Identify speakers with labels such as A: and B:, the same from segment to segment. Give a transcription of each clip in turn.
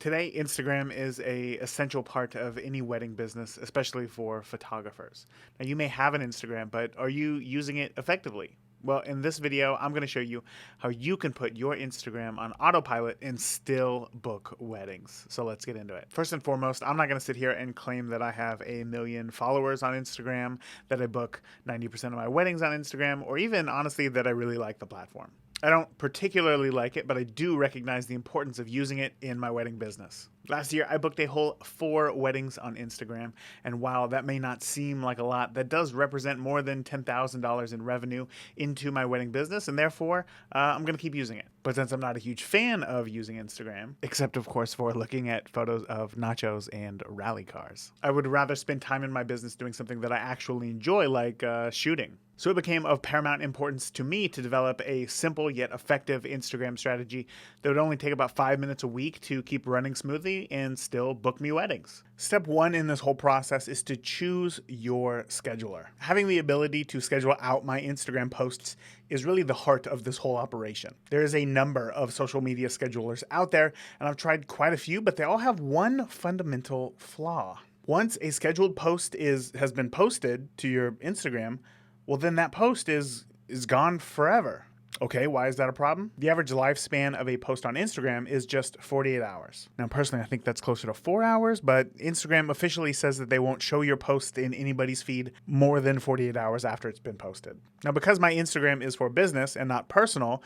A: Today, Instagram is a essential part of any wedding business, especially for photographers. Now, you may have an Instagram, but are you using it effectively? Well, in this video, I'm going to show you how you can put your Instagram on autopilot and still book weddings. So let's get into it. First and foremost, I'm not going to sit here and claim that I have 1 million followers on Instagram, that I book 90% of my weddings on Instagram, or even honestly that I really like the platform. I don't particularly like it, but I do recognize the importance of using it in my wedding business. Last year, I booked a whole 4 weddings on Instagram, and while that may not seem like a lot, that does represent more than $10,000 in revenue into my wedding business, and therefore, I'm going to keep using it. But since I'm not a huge fan of using Instagram, except of course for looking at photos of nachos and rally cars, I would rather spend time in my business doing something that I actually enjoy, like shooting. So it became of paramount importance to me to develop a simple yet effective Instagram strategy that would only take about 5 minutes a week to keep running smoothly and still book me weddings. Step 1 in this whole process is to choose your scheduler. Having the ability to schedule out my Instagram posts is really the heart of this whole operation. There is a number of social media schedulers out there, and I've tried quite a few, but they all have one fundamental flaw. Once a scheduled post has been posted to your Instagram, well, then that post is gone forever. Okay, why is that a problem? The average lifespan of a post on Instagram is just 48 hours. Now, personally, I think that's closer to 4 hours, but Instagram officially says that they won't show your post in anybody's feed more than 48 hours after it's been posted. Now, because my Instagram is for business and not personal,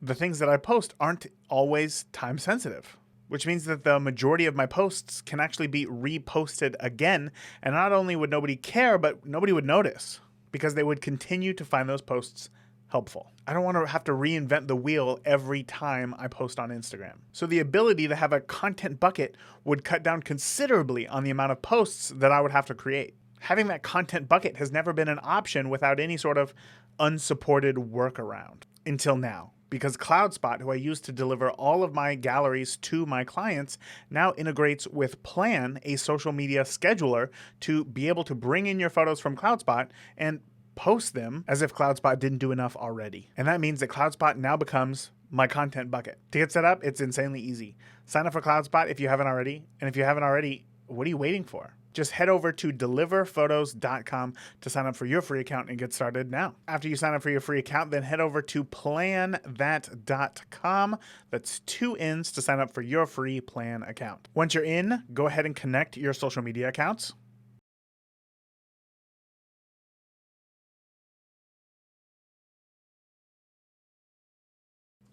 A: the things that I post aren't always time sensitive, which means that the majority of my posts can actually be reposted again, and not only would nobody care, but nobody would notice, because they would continue to find those posts helpful. I don't want to have to reinvent the wheel every time I post on Instagram. So the ability to have a content bucket would cut down considerably on the amount of posts that I would have to create. Having that content bucket has never been an option without any sort of unsupported workaround until now, because CloudSpot, who I use to deliver all of my galleries to my clients, now integrates with Plan, a social media scheduler, to be able to bring in your photos from CloudSpot and post them as if CloudSpot didn't do enough already. And that means that CloudSpot now becomes my content bucket. To get set up, it's insanely easy. Sign up for CloudSpot if you haven't already. And if you haven't already, what are you waiting for? Just head over to deliverphotos.com to sign up for your free account and get started now. After you sign up for your free account, then head over to planthat.com. That's 2 N's to sign up for your free Plan account. Once you're in, go ahead and connect your social media accounts.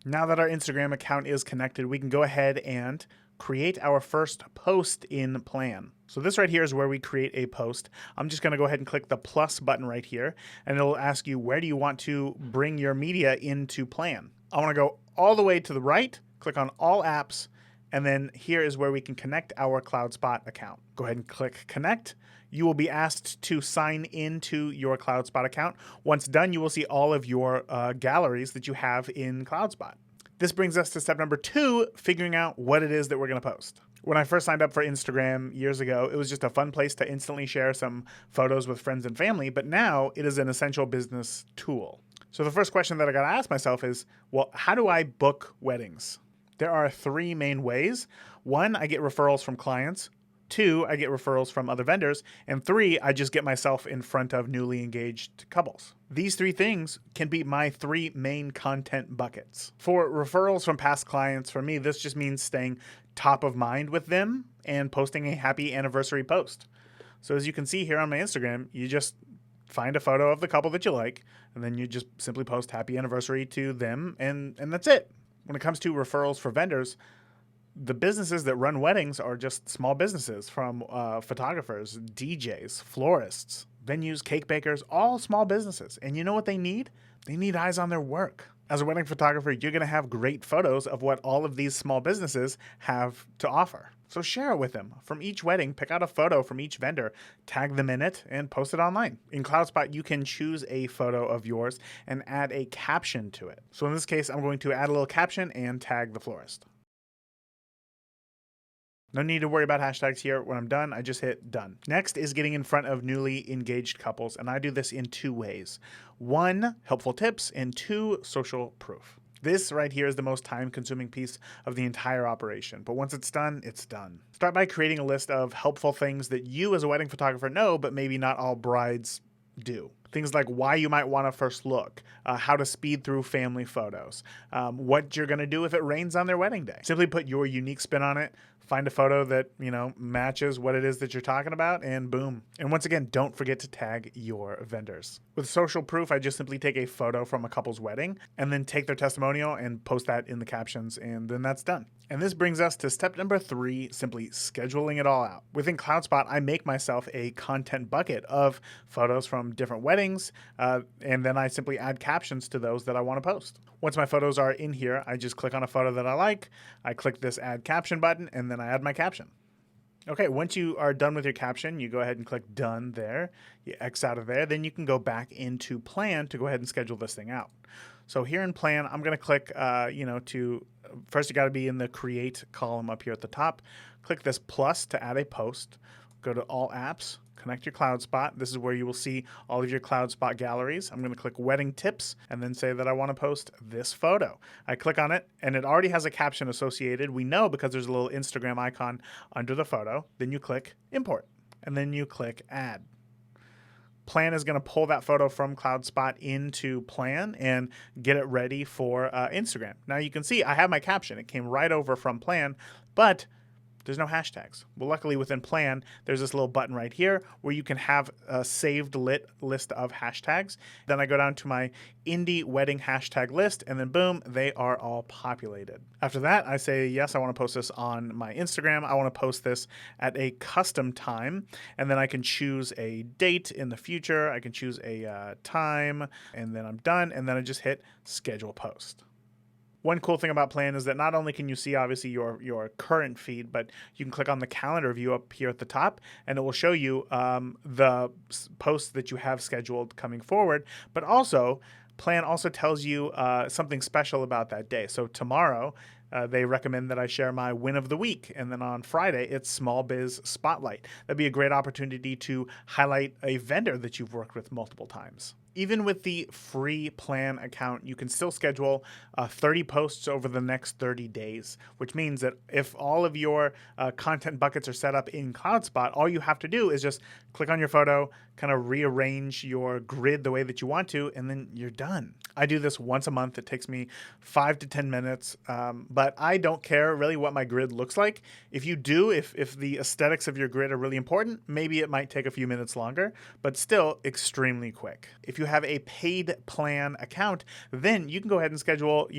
A: Now that our Instagram account is connected, we can go ahead and create our first post in Plan. So this right here is where we create a post. I'm just going to go ahead and click the plus button right here, and it'll ask you, where do you want to bring your media into Plan? I want to go all the way to the right, click on all apps, and then here is where we can connect our CloudSpot account. Go ahead and click connect. You will be asked to sign into your CloudSpot account. Once done, you will see all of your galleries that you have in CloudSpot. This brings us to step number 2, figuring out what it is that we're going to post. When I first signed up for Instagram years ago, it was just a fun place to instantly share some photos with friends and family, but now it is an essential business tool. So the first question that I got to ask myself is, well, how do I book weddings? There are 3 main ways. 1, I get referrals from clients. 2, I get referrals from other vendors. And 3, I just get myself in front of newly engaged couples. These 3 things can be my 3 main content buckets. For referrals from past clients, for me, this just means staying top of mind with them and posting a happy anniversary post. So as you can see here on my Instagram, you just find a photo of the couple that you like, and then you just simply post happy anniversary to them, and that's it. When it comes to referrals for vendors, the businesses that run weddings are just small businesses, from photographers, DJs, florists, venues, cake bakers, all small businesses. And you know what they need? They need eyes on their work. As a wedding photographer, you're going to have great photos of what all of these small businesses have to offer. So share it with them. From each wedding, pick out a photo from each vendor, tag them in it, and post it online. In CloudSpot, you can choose a photo of yours and add a caption to it. So in this case, I'm going to add a little caption and tag the florist. No need to worry about hashtags here. When I'm done, I just hit done. Next is getting in front of newly engaged couples, and I do this in 2 ways. 1, helpful tips, and 2, social proof. This right here is the most time-consuming piece of the entire operation, but once it's done, it's done. Start by creating a list of helpful things that you as a wedding photographer know, but maybe not all brides do. Things like why you might want to first look, how to speed through family photos, what you're going to do if it rains on their wedding day. Simply put your unique spin on it, find a photo that, matches what it is that you're talking about, and boom. And once again, don't forget to tag your vendors. With social proof, I just simply take a photo from a couple's wedding and then take their testimonial and post that in the captions, and then that's done. And this brings us to step number 3, simply scheduling it all out. Within CloudSpot, I make myself a content bucket of photos from different weddings, and then I simply add captions to those that I want to post. Once my photos are in here, I just click on a photo that I like, I click this add caption button, and then I add my caption. Okay, once you are done with your caption, you go ahead and click done there. You X out of there. Then you can go back into Plan to go ahead and schedule this thing out. So here in Plan, I'm going to click, first you got to be in the create column up here at the top. Click this plus to add a post. Go to all apps, connect your CloudSpot. This is where you will see all of your CloudSpot galleries. I'm going to click wedding tips and then say that I want to post this photo. I click on it and it already has a caption associated. We know because there's a little Instagram icon under the photo. Then you click import and then you click add. Plan is going to pull that photo from CloudSpot into Plan and get it ready for Instagram. Now you can see I have my caption. It came right over from Plan, but there's no hashtags. Well, luckily within Plan, there's this little button right here where you can have a saved list of hashtags. Then I go down to my indie wedding hashtag list and then boom, they are all populated. After that, I say, yes, I want to post this on my Instagram. I want to post this at a custom time. And then I can choose a date in the future. I can choose a time and then I'm done. And then I just hit schedule post. One cool thing about Plan is that not only can you see obviously your current feed, but you can click on the calendar view up here at the top and it will show you the posts that you have scheduled coming forward. But also, Plan also tells you something special about that day. So tomorrow, they recommend that I share my win of the week. And then on Friday, it's Small Biz Spotlight. That'd be a great opportunity to highlight a vendor that you've worked with multiple times. Even with the free Plan account, you can still schedule 30 posts over the next 30 days, which means that if all of your content buckets are set up in CloudSpot, all you have to do is just click on your photo, kind of rearrange your grid the way that you want to, and then you're done. I do this once a month. It takes me 5 to 10 minutes, but I don't care really what my grid looks like. If you do, if the aesthetics of your grid are really important, maybe it might take a few minutes longer, but still extremely quick. If you have a paid Plan account, then you can go ahead and schedule,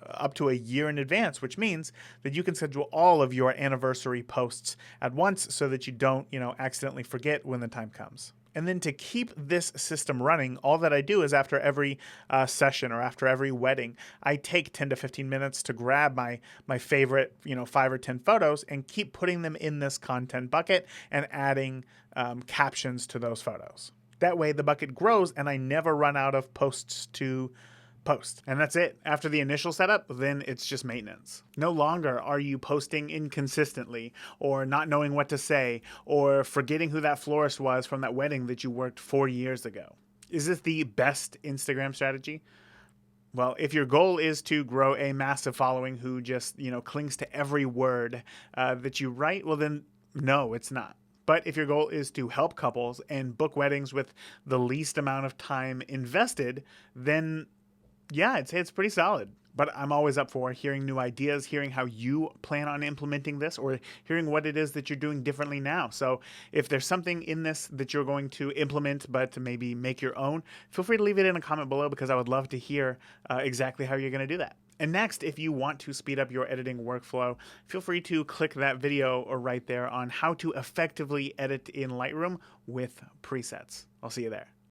A: up to a year in advance, which means that you can schedule all of your anniversary posts at once so that you don't, accidentally forget when the time comes. And then to keep this system running, all that I do is after every session or after every wedding, I take 10 to 15 minutes to grab my favorite, 5 or 10 photos and keep putting them in this content bucket and adding captions to those photos. That way the bucket grows and I never run out of posts to post. And that's it. After the initial setup, then it's just maintenance. No longer are you posting inconsistently or not knowing what to say or forgetting who that florist was from that wedding that you worked 4 years ago. Is this the best Instagram strategy? Well, if your goal is to grow a massive following who just, clings to every word that you write, well then no, it's not. But if your goal is to help couples and book weddings with the least amount of time invested, then yeah, I'd say it's pretty solid. But I'm always up for hearing new ideas, hearing how you plan on implementing this, or hearing what it is that you're doing differently now. So if there's something in this that you're going to implement, but to maybe make your own, feel free to leave it in a comment below because I would love to hear exactly how you're going to do that. And next, if you want to speed up your editing workflow, feel free to click that video or right there on how to effectively edit in Lightroom with presets. I'll see you there.